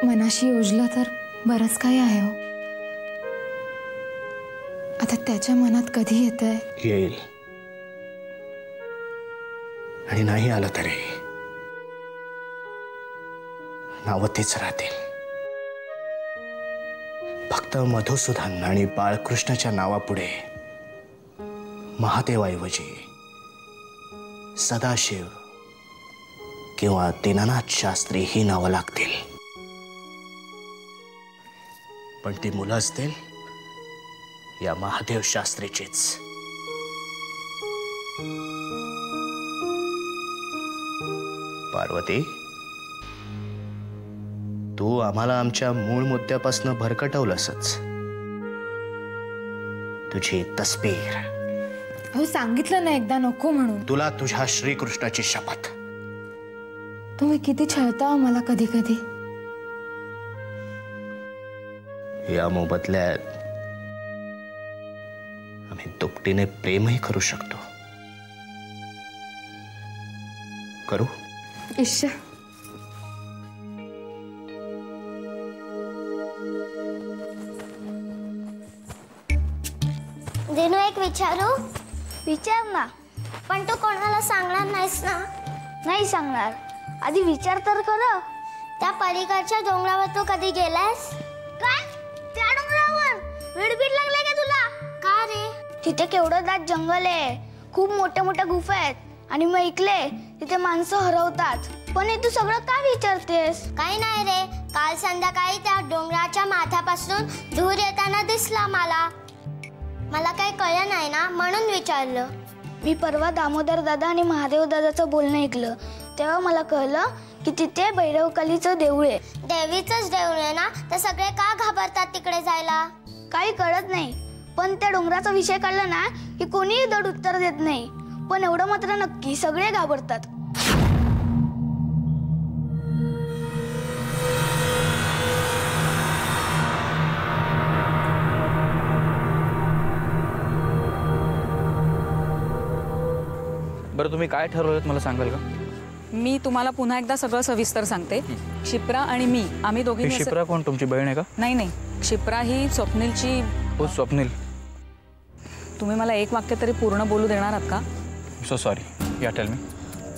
मनाशी योजलं तर बरंच काही आहे हो. आता त्याच्या मनात कधी येतंय? येईल. आणि नाही आलं तरी नावं तीच राहतील. फक्त मधुसूदन आणि बाळकृष्णाच्या नावापुढे महादेवाऐवजी सदाशिव किंवा दीनानाथ शास्त्री ही नावं लागतील. पण ती मुलं असतील या महादेव शास्त्रीचीच. पार्वती, तू आम्हाला आमच्या मूळ मुद्द्यापासून भरकटवलंसच. तुझी तस्बीर. हो, सांगितलं ना एकदा नको म्हणून. तुला तुझ्या श्रीकृष्णाची शपथ. तुम्ही किती छळता मला कधी कधी. या मोबदल्यात आम्ही दुपटीने प्रेमही करू शकतो. करू? इश्श. दिनू, एक विचारू? विचार ना. पण तू कोणाला सांगणार नाहीस ना? नाही सांगणार. आधी विचार तर खरं. त्या पलीकडच्या डोंगरावर तू कधी गेलायस? काय? त्या डोंगरावर? वेडबीड लागलाय का तुला? का रे? तिथे केवढं दाट जंगल आहे, खूप मोठ्या मोठ्या गुफा आहेत आणि मी ऐकले तिथे माणसं हरवतात. पण हे तू सगळं का विचारतेस? काही नाही रे, काल संध्याकाळी त्या डोंगराच्या माथ्यापासून धूर येताना दिसला मला काही कळलं नाही ना म्हणून विचारलं. मी परवा दामोदर दादा आणि महादेव दादाचं बोलणं ऐकलं, तेव्हा मला कळलं की तिथे भैरवकालीचं देऊळ आहे. देवीचंच देऊळ आहे ना, तर सगळे का घाबरतात तिकडे जायला? काही कळत नाही. पण त्या डोंगराचा विषय काढला ना की कोणीही धड उत्तर देत नाही. पण एवढं मात्र नक्की, सगळे घाबरतात. बरं, तुम्ही काय ठरवलं मला सांगाल का? मी तुम्हाला पुन्हा एकदा सगळं सविस्तर सांगते. क्षिप्रा आणि मी, आम्ही दोघी. क्षिप्रा कोण? तुमची बहीण आहे का? नाही नाही, क्षिप्रा ही स्वप्नीलची. हो, स्वप्नील. तुम्ही मला एक वाक्य तरी पूर्ण बोलू देणार आहात का? सो सॉरी, या टेल मी.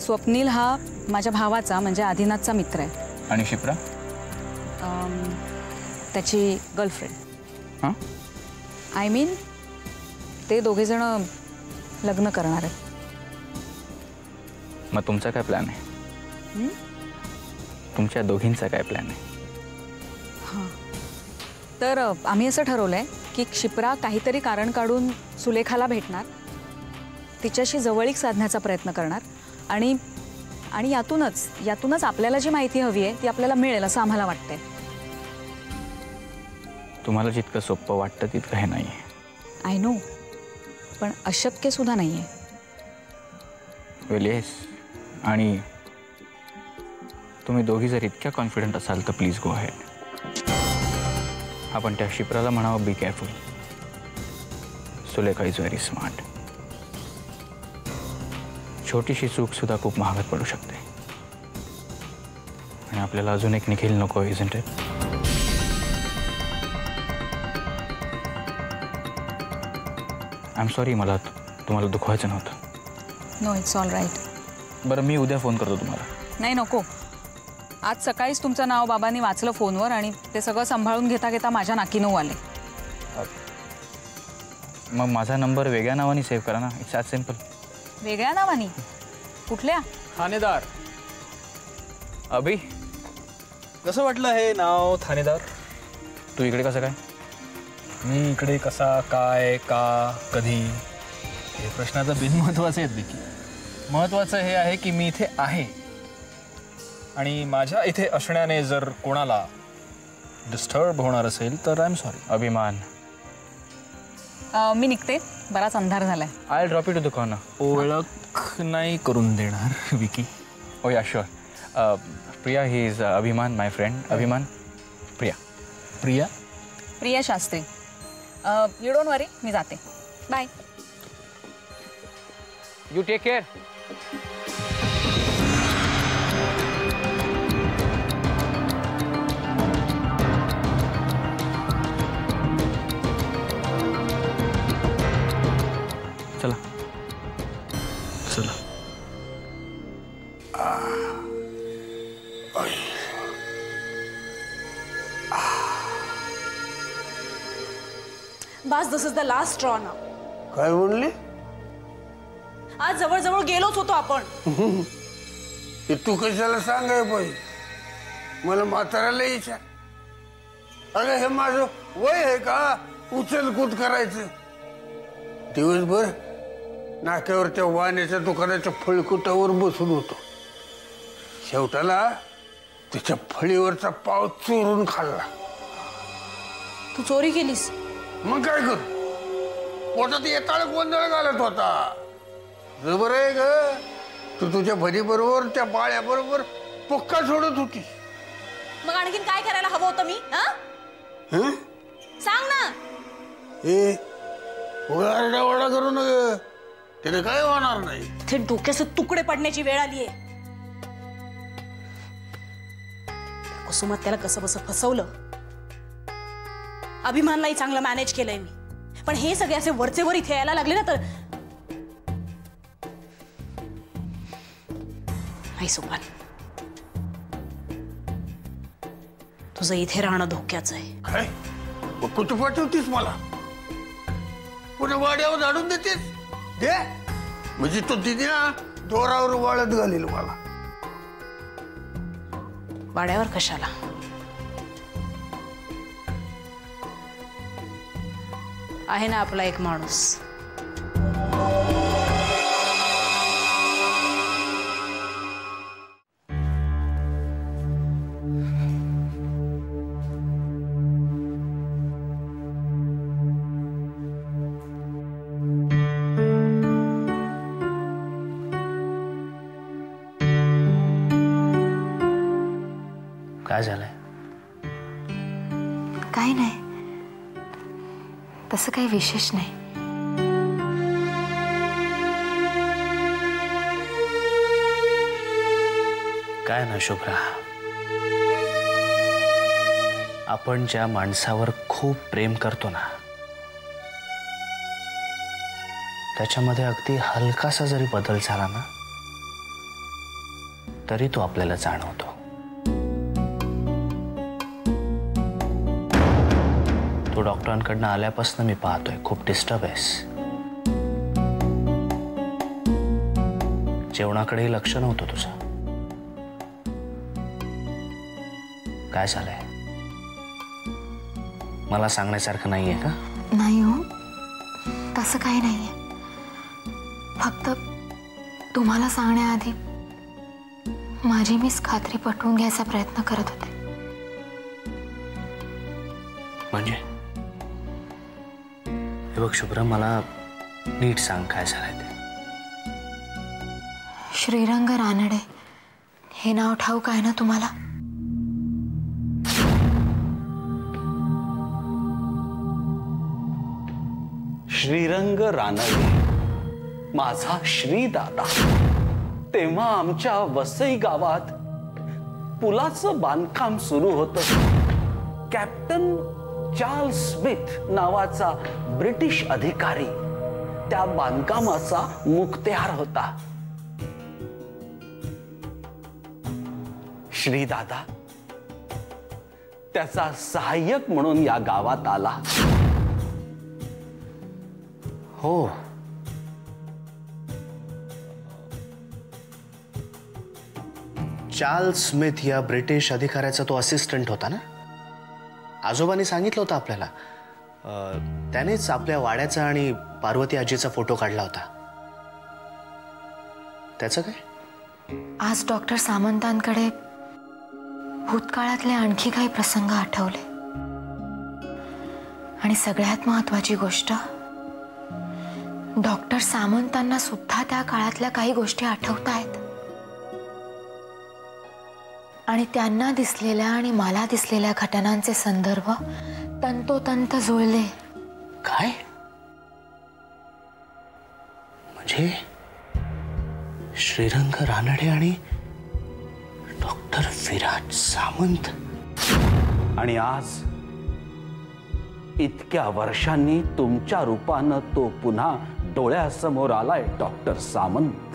स्वप्नील हा माझ्या भावाचा म्हणजे आदिनाथचा मित्र आहे. आणि क्षिप्रा? त्याची गर्लफ्रेंड. हां, आय मीन ते दोघे जण लग्न करणार आहेत. मग तुमचा काय प्लॅन आहे? तुमच्या दोघींचा काय प्लॅन आहे? हां, तर आम्ही असं ठरवलंय की क्षिप्रा काहीतरी कारण काढून सुलेखाला भेटणार, तिच्याशी जवळीक साधण्याचा प्रयत्न करणार आणि यातूनच आपल्याला जी माहिती हवी आहे ती आपल्याला मिळेल असं आम्हाला वाटतंय. तुम्हाला जितकं सोपं वाटतं तितकं हे नाही आहे. आय नो, पण अशक्य सुद्धा नाही आहे. वेल येस, आणि तुम्ही दोघी जर इतक्या कॉन्फिडंट असाल तर प्लीज गो अहेड. आपण त्या क्षिप्राला म्हणावं, be careful. Sulekha is very smart. छोटीशी चूक सुद्धा खूप महागात पडू शकते. आणि आपल्याला अजून एक निखिल नको, isn't it? I am sorry, मला तुम्हाला दुखवायचं नव्हतं. No, it's all right. बरं, मी उद्या फोन करतो तुम्हाला. नाही, नको. आज सकाळीच तुमचं नाव बाबांनी वाचलं फोनवर आणि ते सगळं सांभाळून घेता घेता माझ्या नाकी नऊ आले. मग माझा नंबर वेगळ्या नावाने सेव्ह करा ना. It's as simple. वेगळ्या नावाने? कुठल्या? ठाणेदार. अभि, कसं वाटलं हे नाव ठाणेदार? तू इकडे कसं काय? मी इकडे कसा, काय, का, कधी, हे प्रश्नाचं बिनमहत्वाचे आहेत विकी. महत्त्वाचं हे आहे की मी इथे आहे आणि माझ्या इथे असण्याने जर कोणाला डिस्टर्ब होणार असेल तर आय एम सॉरी. अभिमान. मी निघते, बराच अंधार झालाय. I drop you to the corner. ओळख नाही करून देणार विकी. ओ या शुअर. प्रिया, ही इज अभिमान, my friend. Abhiman. Priya. Priya? Priya Shastri. You don't worry, मी जाते. बाय. You take care. बस this is the last straw ना. काय म्हणली? आज जवळ गेलोच होतो आपण. ते तू कशाला सांगाय पाहिजे? मला म्हाताऱ्याला विचार. अगं हे माझं वय आहे का उचलकूट करायचं? दिवसभर नाक्यावर त्या वाण्याच्या दुकानाच्या फळकुटावर बसून होतो. शेवटाला त्याच्या फळीवरचा पाव चोरून खाल्ला. तू चोरी केलीस? मग काय करू? पोटात येताळ गोंधळ घालत होता. जबर आहे ग, तू तुझ्या भरी बरोबर त्या बाळ्या बरोबर पोक्का सोडत होती. मग आणखीन काय करायला हवं होतं मी? सांग ना. ए ओरडाओरडा करू नका, त्याने काय होणार नाही. ते डोक्याचे तुकडे पडण्याची वेळ आलीये. कुसुमात त्याला कसं बसं फसवलं. अभिमानलाही चांगलं मॅनेज केलंय मी, पण हे सगळे असे वरचे वर इथे यायला लागले ना तर नाही. सोपान, तुझं इथे राहणं धोक्याचं आहे. काय मग कुठं पाठवतीस मला? पुन्हा वाड्यावर झाडून देतेस? दे म्हणजे तो तिथे ना दोरावर वाळत घालील मला. वाड्यावर कशाला? आहे ना आपला एक माणूस. काय झालंय? काही नाही, तसं काही विशेष नाही. काय ना शुभ्रा, आपण ज्या माणसावर खूप प्रेम करतो ना, त्याच्यामध्ये अगदी हलकासा जरी बदल झाला ना तरी तो आपल्याला जाणवतो. तो डॉक्टरांकडनं आल्यापासून मी पाहतोय खूप डिस्टर्ब आहेस. जेवणाकडेही लक्ष नव्हतं तुझं. काय झालंय? मला सांगण्यासारखं नाहीये का? नाही हो, तसं काही नाहीये. फक्त तुम्हाला सांगण्याआधी माझी मीच खात्री पटवून घ्यायचा प्रयत्न करत होते. म्हणजे हे बघ शुभ्रा, मला नीट सांग काय झालंय ते. श्रीरंग रानडे हे नाव ठाऊक आहे ना तुम्हाला? श्रीरंग रानडे माझा श्रीदादा. तेव्हा आमच्या वसई गावात पुलाचं बांधकाम सुरू होतं. कॅप्टन चार्ल्स स्मिथ नावाचा ब्रिटिश अधिकारी त्या बांधकामाचा मुख्तार होता. श्रीदादा त्याचा सहाय्यक म्हणून या गावात आला. हो, चार्ल्स स्मिथ या ब्रिटिश अधिकाऱ्याचा तो असिस्टंट होता ना? आजोबांनी सांगितलं होतं आपल्याला. त्यानेच आपल्या वाड्याचा आणि पार्वती आजीचा फोटो काढला होता. त्याचं काय? आज डॉक्टर सामंतांकडे भूतकाळातले आणखी काही प्रसंग आठवले आणि सगळ्यात महत्त्वाची गोष्ट, डॉक्टर सामंतांना सुद्धा त्या काळातल्या काही गोष्टी आठवतायत आणि त्यांना दिसलेल्या आणि मला दिसलेल्या घटनांचे संदर्भ तंतोतंत जुळले. काय म्हणजे श्रीरंग रानडे आणि डॉक्टर विराज सामंत? आणि आज इतक्या वर्षांनी तुमच्या रूपानं तो पुन्हा डोळ्यासमोर आलाय. डॉक्टर सामंत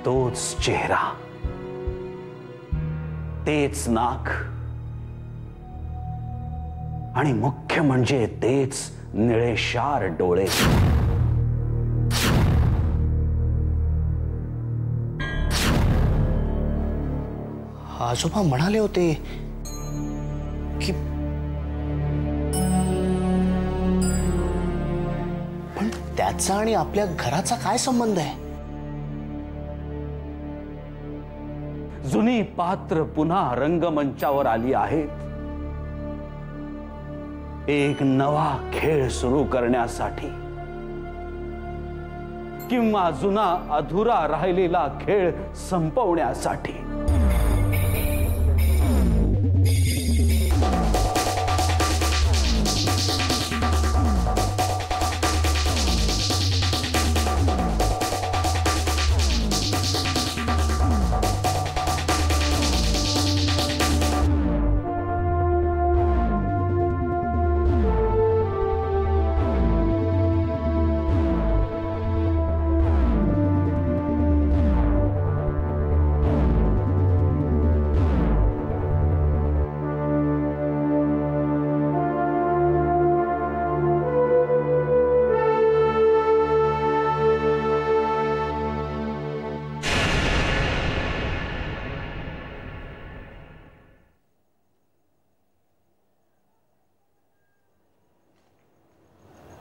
तोच चेहरा, तेच नाक आणि मुख्य म्हणजे तेच निळेशार डोळे. आजोबा म्हणाले होते की पण त्याचा आणि आपल्या घराचा काय संबंध आहे? जुनी पात्र पुन्हा रंगमंचावर आली आहेत. एक नवा खेळ सुरू करण्यासाठी किंवा जुना अधुरा राहिलेला खेळ संपवण्यासाठी.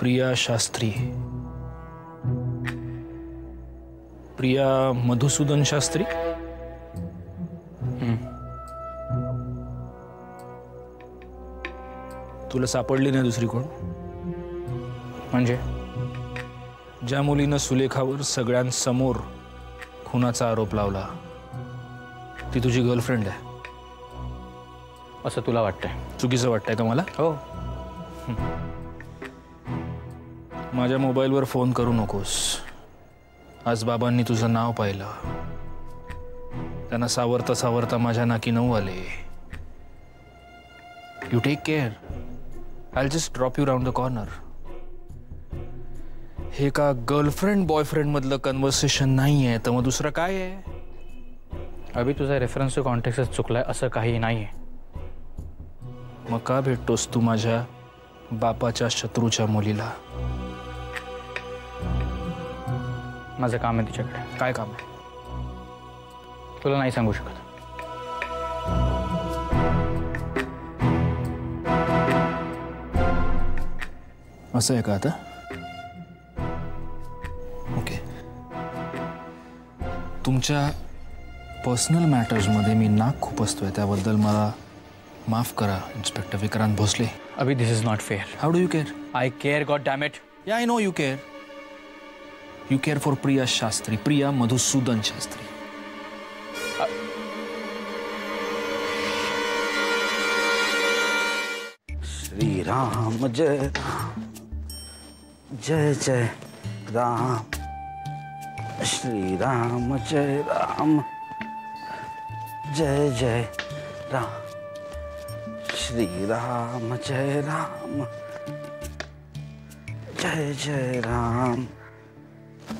प्रिया शास्त्री, प्रिया मधुसूदन शास्त्री. तुला सापडली नाही दुसरी कोण? म्हणजे ज्या मुलीनं सुलेखावर सगळ्यांसमोर खुनाचा आरोप लावला ती तुझी गर्लफ्रेंड आहे असं तुला वाटतंय? चुकीचं वाटतंय का मला? हो. माझ्या मोबाईलवर फोन करू नकोस. आज बाबांनी तुझं नाव पाहिलं. त्यांना सावरता सावरता माझ्या नाकी नऊ आले. You take care. I just drop you round the corner. हे का गर्लफ्रेंड बॉयफ्रेंड मधलं कन्व्हर्सेशन नाही आहे तर मग दुसरं काय आहे? अभि तुझा रेफरन्स टू कॉन्टेक्स्ट चुकलाय असं काही नाहीये. मग का भेटतोस तू माझ्या बापाच्या शत्रूच्या मुलीला? माझं काम आहे तिच्याकडे. काय काम आहे? तुला नाही सांगू शकत. असं आहे का आता? ओके. तुमच्या पर्सनल मॅटर्समध्ये मी नाक खुपसतोय त्याबद्दल मला माफ करा inspector Vikrant Bhosale. Abhi this is not fair. How do you care? I care, god damn it. Yeah I know you care. You care for Priya Shastri, Priya Madhusudan Shastri. Shri Ram जय राम, जय जय राम. श्री राम जय राम, जय जय राम. श्री राम जय राम, जय जय राम.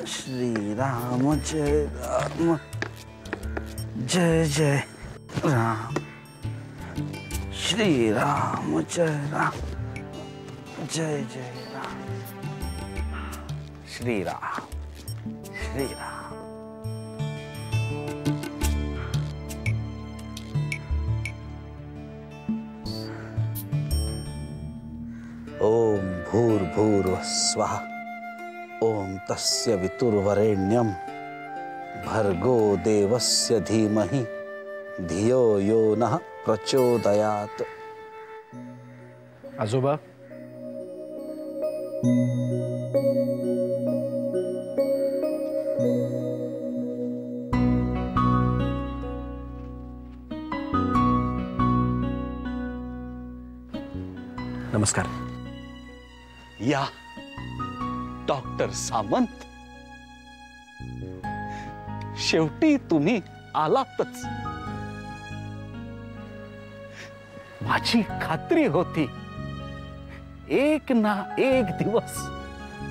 श्री राम जय राम, जय जय राम. श्री राम जय राम, जय जय राम. श्री राम, श्री राम. ओम भूर्भुवः स्वः. ओम तस्य वितुर्वरेण्यं भर्गो देवस्य धीमहि धियो यो नः प्रचोदयात्. आजोबा, नमस्कार. या डॉक्टर सामंत, शेवटी तुम्ही आलातच. माझी खात्री होती एक ना एक दिवस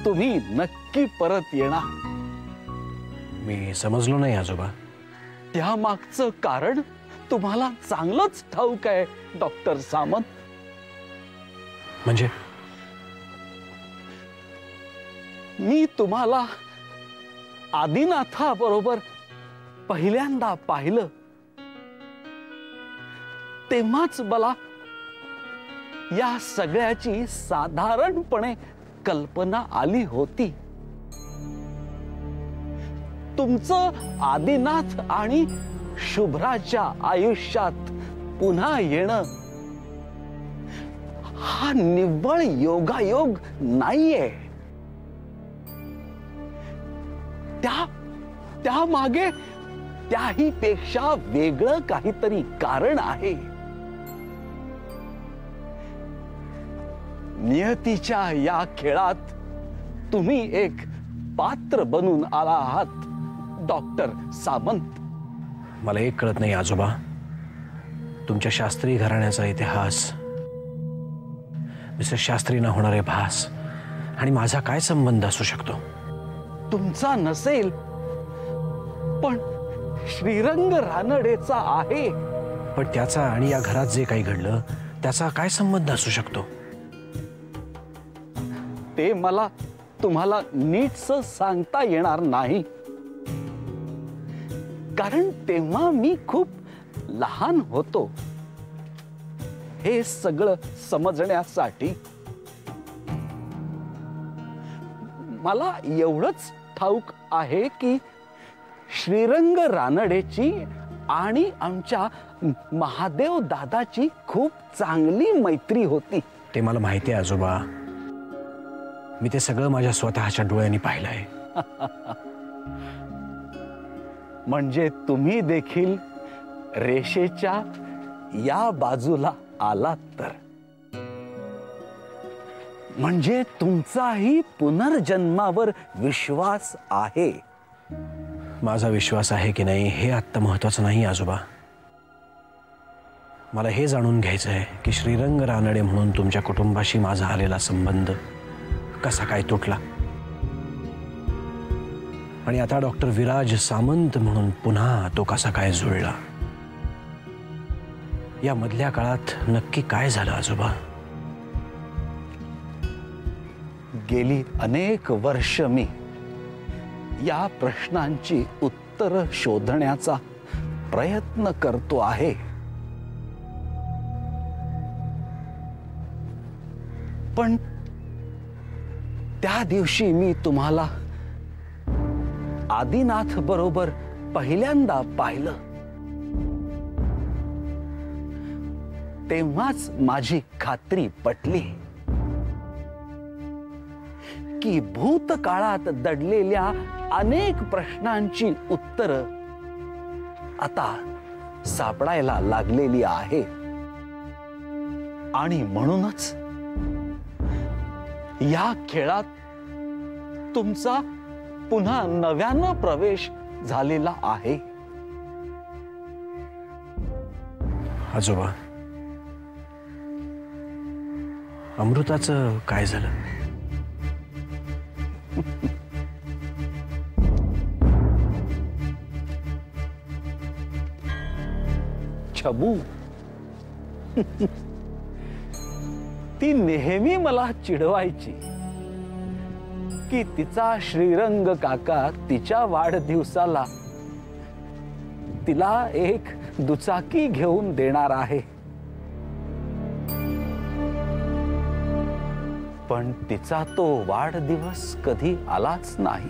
तुम्ही नक्की परत येणार. मी समजलो नाही आजोबा. त्या मागचं कारण तुम्हाला चांगलंच ठाऊक आहे डॉक्टर सामंत. म्हणजे मी तुम्हाला आदिनाथाबरोबर पहिल्यांदा पाहिलं तेव्हाच मला या सगळ्याची साधारणपणे कल्पना आली होती. तुमचं आदिनाथ आणि शुभ्राच्या आयुष्यात पुन्हा येणं हा निव्वळ योगायोग नाहीये. त्या मागे त्याही पेक्षा वेगळं काहीतरी कारण आहे. नियतीच्या या खेळात तुम्ही एक पात्र बनून आला आहात डॉक्टर सामंत. मला एक कळत नाही आजोबा, तुमच्या शास्त्री घराण्याचा इतिहास, मिस्टर शास्त्रींना होणारे भास आणि माझा काय संबंध असू शकतो? तुमचा नसेल पण श्रीरंग रानडेचा आहे. पण त्याचा आणि या घरात जे काही घडलं त्याचा काय संबंध असू शकतो? ते मला तुम्हाला नीटसं सांगता येणार नाही, कारण तेव्हा मी खूप लहान होतो हे सगळं समजण्यासाठी. मला एवढंच ठाऊक आहे की श्रीरंग रानडेची आणि आमच्या महादेव दादाची खूप चांगली मैत्री होती. ते मला माहिती आहे आजोबा, मी ते सगळं माझ्या स्वतःच्या डोळ्यांनी पाहिलंय. म्हणजे तुम्ही देखील रेषेच्या या बाजूला आलात तर, म्हणजे तुमचाही पुनर्जन्मावर विश्वास आहे. माझा विश्वास आहे की नाही हे आत्ता महत्वाचं नाही आजोबा. मला हे जाणून घ्यायचं आहे की श्रीरंग रानडे म्हणून तुमच्या कुटुंबाशी माझा आलेला संबंध कसा काय तुटला, आणि आता डॉक्टर विराज सामंत म्हणून पुन्हा तो कसा काय जुळला. या मधल्या काळात नक्की काय झालं आजोबा? गेली अनेक वर्ष मी या प्रश्नांची उत्तर शोधण्याचा प्रयत्न करतो आहे. पण त्या दिवशी मी तुम्हाला आदिनाथ बरोबर पहिल्यांदा पाहिलं तेव्हाच माझी खात्री पटली की भूतकाळात दडलेल्या अनेक प्रश्नांची उत्तरं आता सापडायला लागलेली आहे. आणि म्हणूनच या खेळात तुमचा पुन्हा नव्यानं प्रवेश झालेला आहे. आजोबा, अमृताचं काय झालं? छबू ती नेहमी मला चिडवायची की तिचा श्रीरंग काका तिच्या वाढदिवसाला तिला एक दुचाकी घेऊन देणार आहे. पण तिचा तो वाढदिवस कधी आलाच नाही.